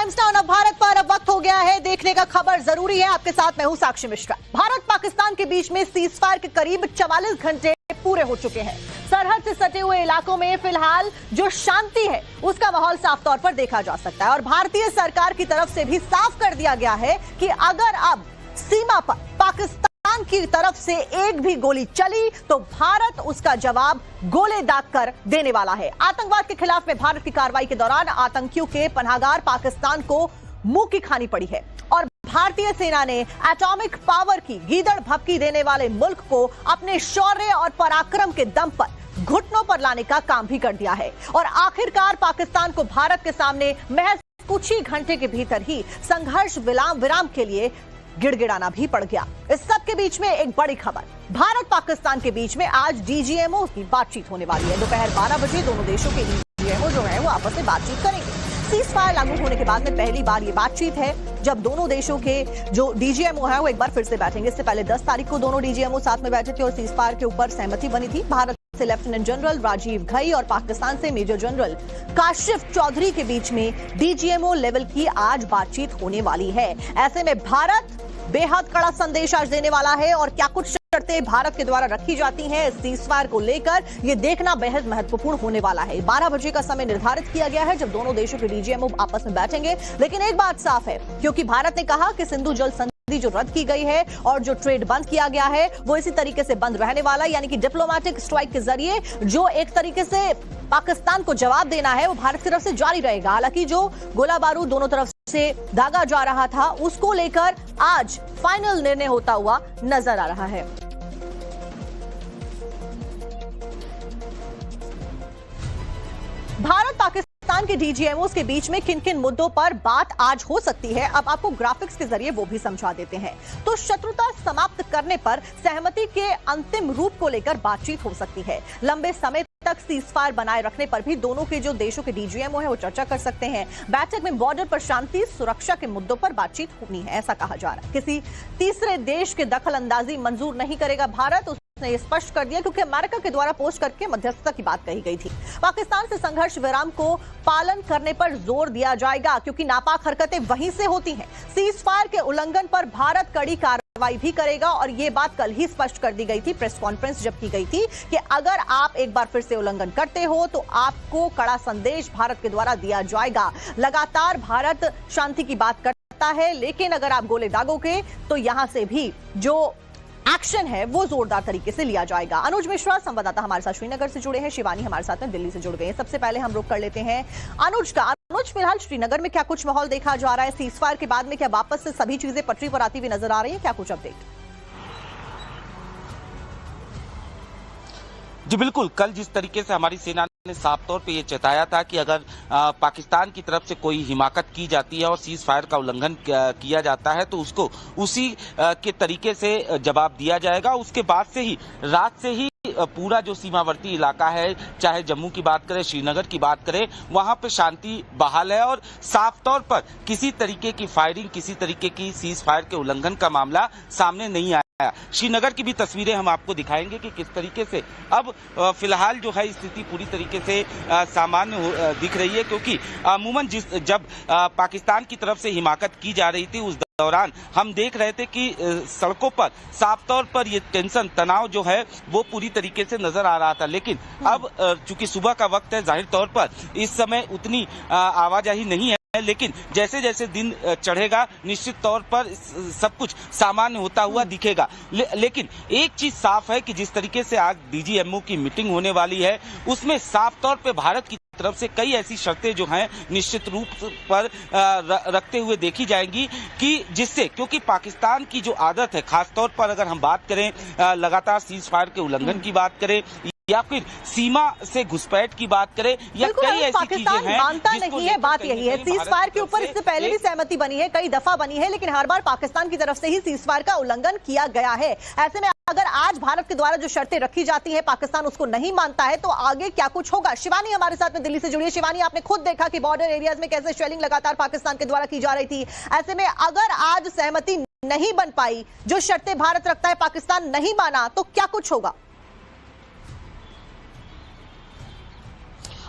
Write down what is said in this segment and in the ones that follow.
Times now अब भारत पर अब वक्त हो गया है देखने का, खबर जरूरी है। आपके साथ मैं हूं साक्षी मिश्रा। भारत पाकिस्तान के बीच में सीज फायर के करीब 44 घंटे पूरे हो चुके हैं। सरहद से सटे हुए इलाकों में फिलहाल जो शांति है उसका माहौल साफ तौर पर देखा जा सकता है और भारतीय सरकार की तरफ से भी साफ कर दिया गया है कि अगर अब सीमा पर पाकिस्तान की तरफ से एक भी गोली चली तो भारत उसका जवाब गोले दाग कर देने वाला है। आतंकवाद के खिलाफ में भारत की कार्रवाई के दौरान आतंकियों के पनाहगार पाकिस्तान को मुंह की खानी पड़ी है और भारतीय सेना ने एटॉमिक पावर की गीदड़ भभकी देने वाले मुल्क को अपने शौर्य और पराक्रम के दम पर घुटनों पर लाने का काम भी कर दिया है और आखिरकार पाकिस्तान को भारत के सामने महज कुछ ही घंटे के भीतर ही संघर्ष विराम के लिए गिड़गिड़ाना भी पड़ गया। इस सब के बीच में एक बड़ी खबर, भारत पाकिस्तान के बीच में आज डीजीएमओ की बातचीत होने वाली है। दोपहर 12 बजे दोनों देशों के डीजीएमओ जो है वो आपस में बातचीत करेंगे। सीज फायर लागू होने के बाद में पहली बार ये बातचीत है जब दोनों देशों के जो डीजीएमओ है वो एक बार फिर से बैठेंगे। इससे पहले 10 तारीख को दोनों डीजीएमओ साथ में बैठे थे और सीज फायर के ऊपर सहमति बनी थी। भारत से लेफ्टिनेंट जनरल राजीव घई और पाकिस्तान से मेजर जनरल काशिफ चौधरी के बीच में डीजीएमओ लेवल की आज बातचीत होने वाली है। ऐसे में भारत बेहद कड़ा संदेश आज देने वाला है और क्या कुछ शर्तें भारत के द्वारा रखी जाती हैं सीज फायर को लेकर, यह देखना बेहद महत्वपूर्ण होने वाला है। 12 बजे का समय निर्धारित किया गया है जब दोनों देशों के डीजीएमओ आपस में बैठेंगे। लेकिन एक बात साफ है, क्योंकि भारत ने कहा कि सिंधु जल संधि जो रद्द की गई है और जो ट्रेड बंद किया गया है वो इसी तरीके से बंद रहने वाला है, यानी कि डिप्लोमेटिक स्ट्राइक के जरिए जो एक तरीके से पाकिस्तान को जवाब देना है वो भारत की तरफ से जारी रहेगा। हालांकि जो गोला बारूद दोनों तरफ से दागा जा रहा था उसको लेकर आज फाइनल निर्णय होता हुआ नजर आ रहा है। भारत पाकिस्तान के डीजीएमओस के बीच में किन किन मुद्दों पर बात आज हो सकती है, अब आपको ग्राफिक्स के जरिए वो भी समझा देते हैं। तो शत्रुता समाप्त करने पर सहमति के अंतिम रूप को लेकर बातचीत हो सकती है। लंबे समय तक सीज फायर बनाए रखने पर भी दोनों के जो देशों के डीजीएमओ है वो चर्चा कर सकते हैं। बैठक में बॉर्डर पर शांति सुरक्षा के मुद्दों पर बातचीत होनी है, ऐसा कहा जा रहा है। किसी तीसरे देश के दखल अंदाजी मंजूर नहीं करेगा भारत, ने यह स्पष्ट कर दिया क्योंकि अमेरिका के द्वारा पोस्ट करके मध्यस्थता की बात कही गई थी। पाकिस्तान से संघर्ष विराम को पालन करने पर जोर दिया जाएगा क्योंकि नापाक हरकतें वहीं से होती हैं। सीज फायर के उल्लंघन पर भारत कड़ी कार्रवाई भी करेगा और यह बात कल ही स्पष्ट कर दी गई थी प्रेस कॉन्फ्रेंस जब की गई थी कि अगर आप एक बार फिर से उल्लंघन करते हो तो आपको कड़ा संदेश भारत के द्वारा दिया जाएगा। लगातार भारत शांति की बात करता है लेकिन अगर आप गोले दागोगे तो यहां से भी जो एक्शन है वो जोरदार तरीके से लिया जाएगा। अनुज मिश्रा संवाददाता हमारे साथ श्रीनगर से जुड़े हैं, शिवानी हमारे साथ में दिल्ली से जुड़ गए हैं। सबसे पहले हम रुक कर लेते हैं अनुज का। अनुज, फिलहाल श्रीनगर में क्या कुछ माहौल देखा जा रहा है? सीज फायर के बाद में क्या वापस से सभी चीजें पटरी पर आती हुई नजर आ रही है? क्या कुछ अपडेट? जी बिल्कुल, कल जिस तरीके से हमारी सेना ने साफ तौर पे ये चेताया था कि अगर पाकिस्तान की तरफ से कोई हिमाकत की जाती है और सीज फायर का उल्लंघन किया जाता है तो उसको उसी के तरीके से जवाब दिया जाएगा। उसके बाद से ही रात से ही पूरा जो सीमावर्ती इलाका है, चाहे जम्मू की बात करें, श्रीनगर की बात करें, वहां पे शांति बहाल है और साफ तौर पर किसी तरीके की फायरिंग, किसी तरीके की सीज फायर के उल्लंघन का मामला सामने नहीं आया। श्रीनगर की भी तस्वीरें हम आपको दिखाएंगे कि किस तरीके से अब फिलहाल जो है स्थिति पूरी तरीके से सामान्य दिख रही है, क्योंकि अमूमन जब पाकिस्तान की तरफ से हिमाकत की जा रही थी उस दौरान हम देख रहे थे कि सड़कों पर साफ तौर पर ये टेंशन, तनाव जो है वो पूरी तरीके से नजर आ रहा था। लेकिन अब चूंकि सुबह का वक्त है, जाहिर तौर पर इस समय उतनी आवाजाही नहीं है, लेकिन जैसे जैसे दिन चढ़ेगा निश्चित तौर पर सब कुछ सामान्य होता हुआ दिखेगा। लेकिन एक चीज साफ है कि जिस तरीके से आज डीजीएमओ की मीटिंग होने वाली है उसमें साफ तौर पे भारत की तरफ से कई ऐसी शर्तें जो हैं निश्चित रूप पर रखते हुए देखी जाएंगी कि जिससे, क्योंकि पाकिस्तान की जो आदत है, खासतौर पर अगर हम बात करें लगातार सीज फायर के उल्लंघन की बात करें या फिर सीमा से घुसपैठ की बात करें या कई ऐसी चीजें हैं मानता नहीं है। बात यही है, सीज फायर के ऊपर इससे पहले भी सहमति बनी है, कई दफा बनी है, लेकिन हर बार पाकिस्तान की तरफ से ही सीज फायर का उल्लंघन किया गया है। ऐसे में अगर आज भारत के द्वारा जो शर्तें रखी जाती हैं पाकिस्तान उसको नहीं मानता है तो आगे क्या कुछ होगा? शिवानी हमारे साथ में दिल्ली से जुड़ी है। शिवानी, आपने खुद देखा कि बॉर्डर एरियाज में कैसे शेलिंग लगातार पाकिस्तान के द्वारा की जा रही थी। ऐसे में अगर आज सहमति नहीं बन पाई, जो शर्तें भारत रखता है पाकिस्तान नहीं माना, तो क्या कुछ होगा?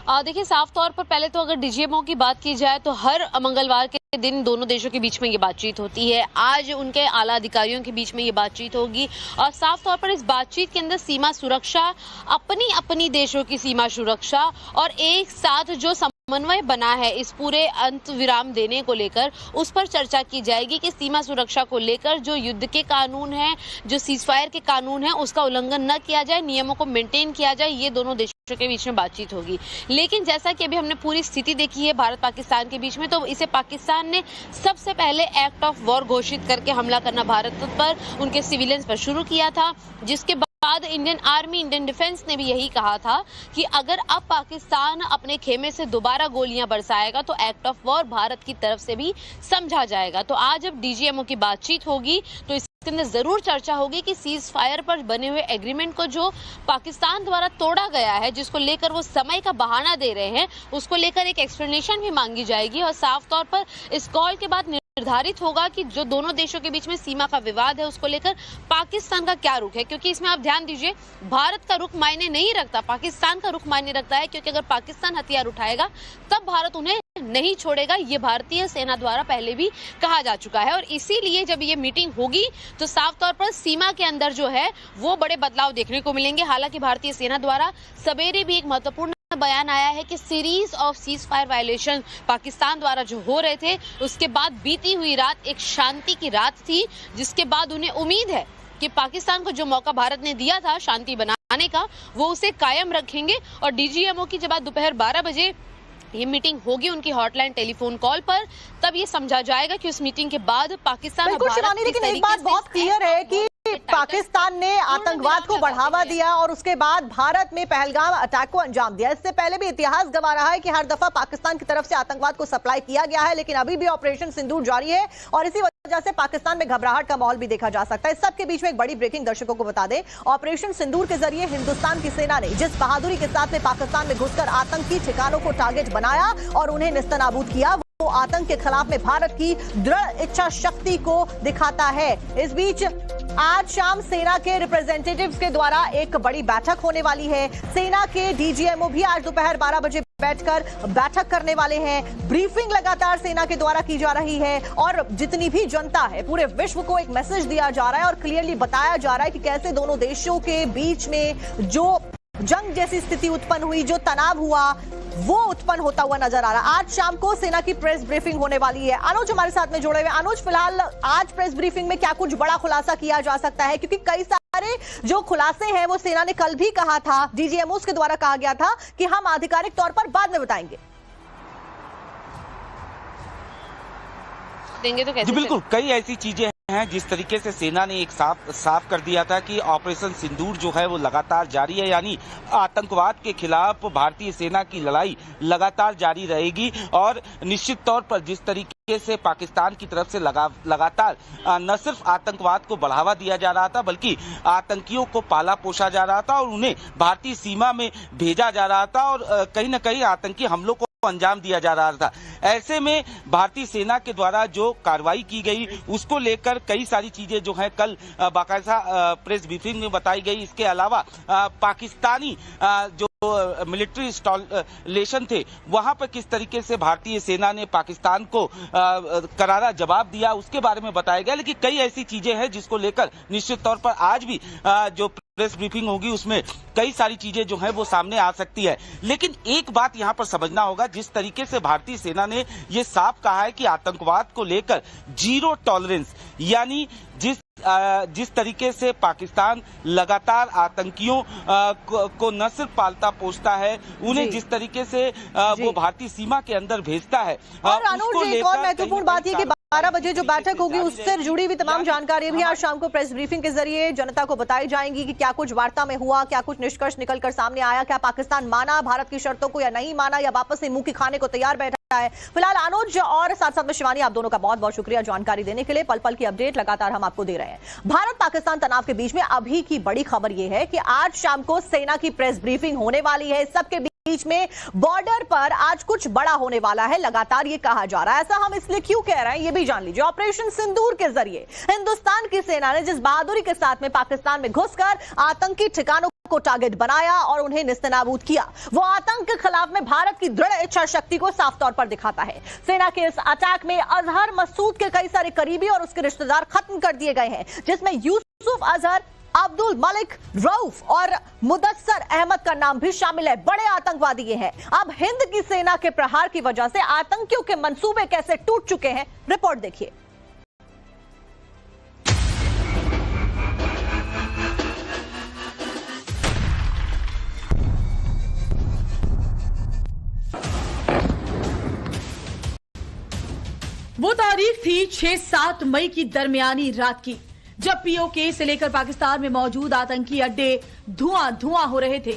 देखिए, साफ तौर पर पहले तो अगर डीजीएमओ की बात की जाए तो हर मंगलवार के दिन दोनों देशों के बीच में ये बातचीत होती है। आज उनके आला अधिकारियों के बीच में ये बातचीत होगी और साफ तौर पर इस बातचीत के अंदर सीमा सुरक्षा, अपनी अपनी देशों की सीमा सुरक्षा और एक साथ जो समन्वय बना है इस पूरे अंत विराम देने को लेकर, उस पर चर्चा की जाएगी कि सीमा सुरक्षा को लेकर जो युद्ध के कानून हैं, जो सीजफायर के कानून हैं, उसका उल्लंघन न किया जाए, नियमों को मेंटेन किया जाए। ये दोनों देशों के बीच में बातचीत होगी। लेकिन जैसा कि अभी हमने पूरी स्थिति देखी है भारत पाकिस्तान के बीच में, तो इसे पाकिस्तान ने सबसे पहले एक्ट ऑफ वॉर घोषित करके हमला करना भारत पर, उनके सिविलियंस पर शुरू किया था, जिसके बाद इंडियन आर्मी, इंडियन डिफेंस ने भी यही कहा था कि अगर अब पाकिस्तान अपने खेमे से दोबारा गोलियां बरसाएगा तो एक्ट ऑफ वॉर भारत की तरफ से भी समझा जाएगा। तो आज जब डीजीएमओ की बातचीत होगी तो इसके अंदर जरूर चर्चा होगी कि सीज फायर पर बने हुए एग्रीमेंट को जो पाकिस्तान द्वारा तोड़ा गया है, जिसको लेकर वो समय का बहाना दे रहे हैं, उसको लेकर एक एक्सप्लेनेशन भी मांगी जाएगी और साफ तौर पर इस कॉल के बाद निर्धारित होगा कि जो दोनों देशों के बीच में सीमा का विवाद है उसको लेकर पाकिस्तान का क्या रुख है। क्योंकि इसमें आप ध्यान दीजिए, भारत का रुख मायने नहीं रखता, पाकिस्तान का रुख मायने रखता है, क्योंकि अगर पाकिस्तान हथियार उठाएगा तब भारत उन्हें नहीं छोड़ेगा। ये भारतीय सेना द्वारा पहले भी कहा जा चुका है और इसीलिए जब ये मीटिंग होगी तो साफ तौर पर सीमा के अंदर जो है वो बड़े बदलाव देखने को मिलेंगे। हालांकि भारतीय सेना द्वारा सवेरे भी एक महत्वपूर्ण बयान आया है कि series of cease fire violation Pakistan द्वारा जो हो रहे थे, उसके बाद बीती हुई रात एक शांति की रात थी, जिसके बाद उन्हें उम्मीद है कि पाकिस्तान को जो मौका भारत ने दिया था शांति बनाने का, वो उसे कायम रखेंगे। और डीजीएमओ की जब दोपहर 12 बजे ये मीटिंग होगी उनकी हॉटलाइन टेलीफोन कॉल पर, तब ये समझा जाएगा कि उस मीटिंग के बाद पाकिस्तान बिल्कुल शिवानी, लेकिन एक बात बहुत क्लियर है कि पाकिस्तान ने आतंकवाद को बढ़ावा दिया और उसके बाद भारत में पहलगाम अटैक को अंजाम दिया। इससे पहले भी इतिहास गवाह रहा है कि हर दफा पाकिस्तान की तरफ से आतंकवाद को सप्लाई किया गया है, लेकिन अभी भी ऑपरेशन सिंदूर जारी है और इसी वजह से पाकिस्तान में घबराहट का माहौल भी देखा जा सकता है। इस सबके बीच में एक बड़ी ब्रेकिंग दर्शकों को बता दें, ऑपरेशन सिंदूर के जरिए हिंदुस्तान की सेना ने जिस बहादुरी के साथ में पाकिस्तान में घुसकर आतंकी ठिकानों को टारगेट बनाया और उन्हें निस्तनाबूद किया, वो आतंक के खिलाफ में भारत की दृढ़ इच्छा शक्ति को दिखाता है। इस बीच आज शाम सेना के रिप्रेजेंटेटिव्स के द्वारा एक बड़ी बैठक होने वाली है। सेना के डीजीएमओ भी आज दोपहर 12 बजे बैठकर बैठक करने वाले हैं। ब्रीफिंग लगातार सेना के द्वारा की जा रही है और जितनी भी जनता है, पूरे विश्व को एक मैसेज दिया जा रहा है और क्लियरली बताया जा रहा है कि कैसे दोनों देशों के बीच में जो जंग जैसी स्थिति उत्पन्न हुई, जो तनाव हुआ, वो उत्पन्न होता हुआ नजर आ रहा है। आज शाम को सेना की प्रेस ब्रीफिंग होने वाली है। अनुज हमारे साथ में जुड़े हुए। अनुज, फिलहाल आज प्रेस ब्रीफिंग में क्या कुछ बड़ा खुलासा किया जा सकता है? क्योंकि कई सारे जो खुलासे हैं वो सेना ने कल भी कहा था, डीजीएमओस के द्वारा कहा गया था कि हम आधिकारिक तौर पर बाद में बताएंगे। देंगे तो कैसे? जी बिल्कुल, कई ऐसी चीजें हैं जिस तरीके से सेना ने एक साफ कर दिया था कि ऑपरेशन सिंदूर जो है वो लगातार जारी है, यानी आतंकवाद के खिलाफ भारतीय सेना की लड़ाई लगातार जारी रहेगी। और निश्चित तौर पर जिस तरीके से पाकिस्तान की तरफ से लगातार न सिर्फ आतंकवाद को बढ़ावा दिया जा रहा था, बल्कि आतंकियों को पाला पोसा जा रहा था और उन्हें भारतीय सीमा में भेजा जा रहा था और कहीं न कहीं आतंकी हमलों को अंजाम दिया जा रहा था। ऐसे में भारतीय सेना के द्वारा जो कार्रवाई की गई उसको लेकर कई सारी चीजें जो है कल बाकायदा प्रेस ब्रीफिंग में बताई गई। इसके अलावा पाकिस्तानी जो मिलिट्री इंस्टॉलेशन थे वहां पर किस तरीके से भारतीय सेना ने पाकिस्तान को करारा जवाब दिया उसके बारे में बताया गया। लेकिन कई ऐसी चीजें हैं जिसको लेकर निश्चित तौर पर आज भी जो प्रेस ब्रीफिंग होगी उसमें कई सारी चीजें जो है वो सामने आ सकती है। लेकिन एक बात यहां पर समझना होगा, जिस तरीके से भारतीय सेना ने ये साफ कहा है कि आतंकवाद को लेकर जीरो टॉलरेंस, यानी जिस तरीके से पाकिस्तान लगातार आतंकियों को न सिर्फ पालता पोसता है, उन्हें जिस तरीके से वो भारतीय सीमा के अंदर भेजता है। और अनुज, एक और महत्वपूर्ण बात है कि 12 बजे जो बैठक होगी उससे जुड़ी हुई तमाम जानकारी भी आज शाम को प्रेस ब्रीफिंग के जरिए जनता को बताई जाएंगी कि क्या कुछ वार्ता में हुआ, क्या कुछ निष्कर्ष निकलकर सामने आया, क्या पाकिस्तान माना भारत की शर्तों को या नहीं माना, या वापस से मुंह की खाने को तैयार बैठा है। फिलहाल अनुज और साथ साथ में शिवानी, आप दोनों का बहुत बहुत शुक्रिया जानकारी देने के लिए। पल पल की अपडेट लगातार हम आपको दे रहे हैं। भारत पाकिस्तान तनाव के बीच में अभी की बड़ी खबर यह है कि आज शाम को सेना की प्रेस ब्रीफिंग होने वाली है। सबके बीच में बॉर्डर पर आज कुछ बड़ा होने वाला है, लगातार ये कहा जा रहा है। ऐसा हम इसलिए क्यों कह रहे हैं ये भी जान लीजिए। ऑपरेशन सिंदूर के जरिए हिंदुस्तान की सेना ने जिस बहादुरी के साथ में पाकिस्तान में घुसकर आतंकी ठिकानों को टारगेट बनाया और उन्हें निस्तेनाबूद किया। वो आतंक के खिलाफ में भारत की दृढ़ इच्छा शक्ति को साफ तौर पर दिखाता है। सेना के इस अटैक में अजहर मसूद के कई सारे करीबी और उसके रिश्तेदार खत्म कर दिए गए हैं, जिसमें यूसुफ अजहर, अब्दुल मलिक रऊफ और मुदस्सर अहमद का नाम भी शामिल है। बड़े आतंकवादी ये हैं। अब हिंद की सेना के प्रहार की वजह से आतंकियों के मंसूबे कैसे टूट चुके हैं, रिपोर्ट देखिए। वो तारीख थी 6-7 मई की दरमियानी रात की, जब पीओके से लेकर पाकिस्तान में मौजूद आतंकी अड्डे धुआं हो रहे थे।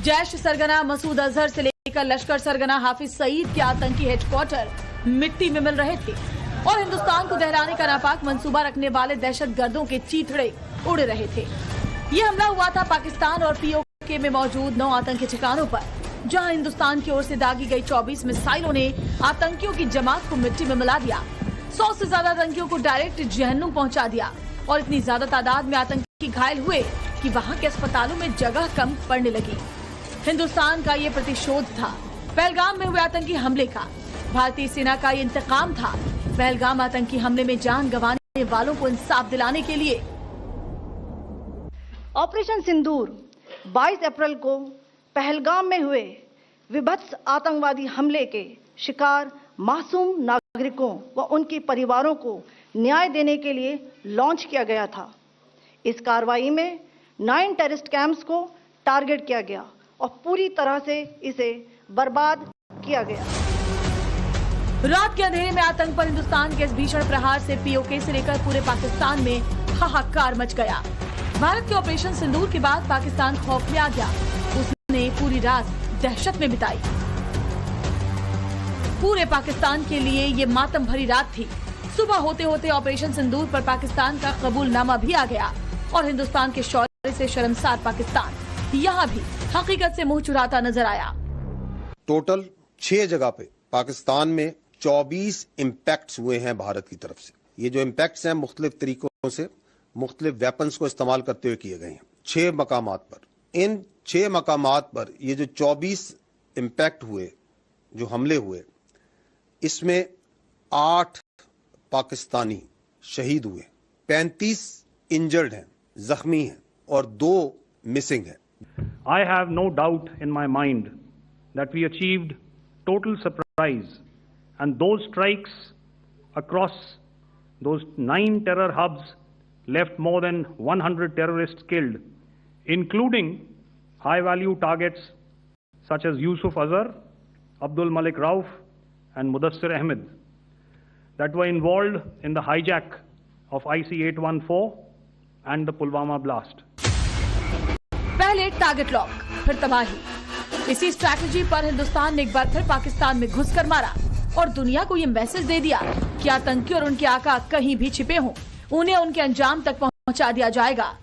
जैश सरगना मसूद अजहर से लेकर लश्कर सरगना हाफिज सईद के आतंकी हेडक्वार्टर मिट्टी में मिल रहे थे और हिंदुस्तान को दहराने का नापाक मंसूबा रखने वाले दहशतगर्दों के चीथड़े उड़ रहे थे। ये हमला हुआ था पाकिस्तान और पीओके में मौजूद 9 आतंकी ठिकानों पर, जहां हिंदुस्तान की ओर से दागी गई 24 मिसाइलों ने आतंकियों की जमात को मिट्टी में मिला दिया। 100 से ज्यादा आतंकियों को डायरेक्ट जहन्नुम पहुंचा दिया और इतनी ज्यादा तादाद में आतंकी घायल हुए कि वहां के अस्पतालों में जगह कम पड़ने लगी। हिंदुस्तान का ये प्रतिशोध था पहलगाम में हुए आतंकी हमले का। भारतीय सेना का ये इंतकाम था पहलगाम आतंकी हमले में जान गंवाने वालों को इंसाफ दिलाने के लिए। ऑपरेशन सिंदूर 22 अप्रैल को पहलगाम में हुए विभत्स आतंकवादी हमले के शिकार मासूम नागरिकों व उनके परिवारों को न्याय देने के लिए लॉन्च किया गया था। इस कार्रवाई में 9 टेररिस्ट कैंप्स को टारगेट किया गया और पूरी तरह से इसे बर्बाद किया गया। रात के अंधेरे में आतंक पर हिंदुस्तान के इस भीषण प्रहार से पीओके से लेकर पूरे पाकिस्तान में हाहाकार मच गया। भारत के ऑपरेशन सिंदूर के बाद पाकिस्तान खौफ में आ गया। उसने पूरी रात दहशत में बिताई। पूरे पाकिस्तान के लिए ये मातम भरी रात थी। सुबह होते होते ऑपरेशन सिंदूर पर पाकिस्तान का कबूलनामा भी आ गया और हिंदुस्तान के शौर्य से शर्मसार पाकिस्तान यहाँ भी हकीकत से मुंह चुराता नजर आया। टोटल 6 जगह पे पाकिस्तान में 24 इम्पैक्ट्स हुए हैं भारत की तरफ से। ये जो इम्पैक्ट्स हैं मुख्तलिफ तरीकों से मुख्तलिफ वेपन्स को इस्तेमाल करते हुए किए गए हैं 6 मकामात पर। इन 6 मकामात पर ये जो 24 इम्पैक्ट हुए, जो हमले हुए, इसमें 8 पाकिस्तानी शहीद हुए, 35 इंजर्ड हैं, जख्मी हैं और 2 मिसिंग हैं। I have no doubt in my mind that we achieved total surprise, and those strikes across those 9 terror hubs left more than 100 terrorists killed, including high-value targets such as Yusuf Azhar, Abdul Malik Rauf, and Mudassir Ahmed that were involved in the hijack of IC-814 and the Pulwama blast. पहले target lock, फिर तबाही। इसी strategy पर हिंदुस्तान ने एक बार फिर पाकिस्तान में घुसकर मारा और दुनिया को ये मैसेज दे दिया कि आतंकी और उनके आका कहीं भी छिपे हों, उन्हें उनके अंजाम तक पहुंचा दिया जाएगा।